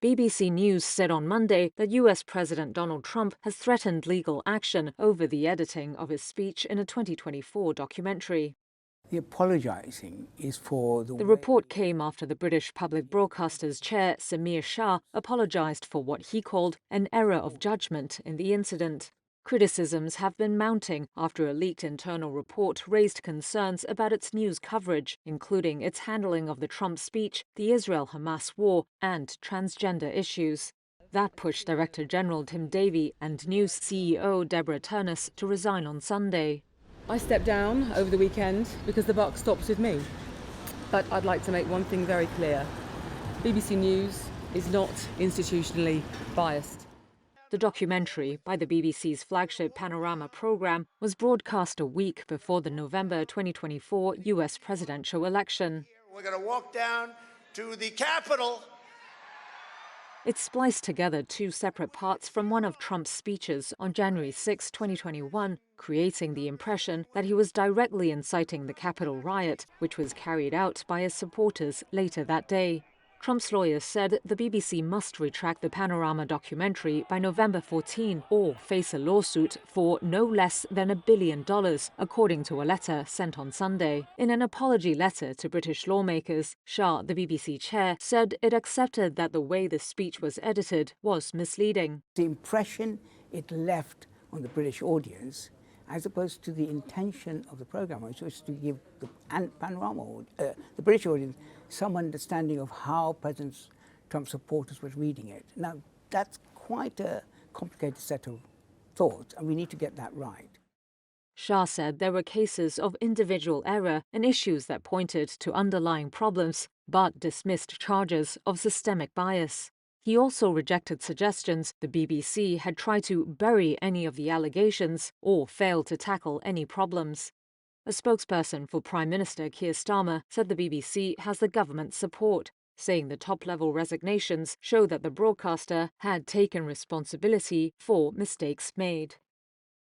BBC News said on Monday that US President Donald Trump has threatened legal action over the editing of his speech in a 2024 documentary. The apologising is for the The way... report came after the British Public Broadcaster's chair, Samir Shah, apologised for what he called an error of judgment in the incident. Criticisms have been mounting after a leaked internal report raised concerns about its news coverage, including its handling of the Trump speech, the Israel-Hamas war, and transgender issues. That pushed Director General Tim Davie and News CEO Deborah Turnus to resign on Sunday. I stepped down over the weekend because the buck stops with me. But I'd like to make one thing very clear. BBC News is not institutionally biased. The documentary, by the BBC's flagship Panorama programme, was broadcast a week before the November 2024 US presidential election. We're going to walk down to the Capitol. It spliced together two separate parts from one of Trump's speeches on January 6, 2021, creating the impression that he was directly inciting the Capitol riot, which was carried out by his supporters later that day. Trump's lawyers said the BBC must retract the Panorama documentary by November 14 or face a lawsuit for no less than $1 billion, according to a letter sent on Sunday. In an apology letter to British lawmakers, Shah, the BBC chair, said it accepted that the way the speech was edited was misleading. The impression it left on the British audience, as opposed to the intention of the programme, which was to give the the British audience some understanding of how President Trump's supporters were reading it. Now, that's quite a complicated set of thoughts, and we need to get that right. Shah said there were cases of individual error and issues that pointed to underlying problems, but dismissed charges of systemic bias. He also rejected suggestions the BBC had tried to bury any of the allegations or failed to tackle any problems. A spokesperson for Prime Minister Keir Starmer said the BBC has the government's support, saying the top-level resignations show that the broadcaster had taken responsibility for mistakes made.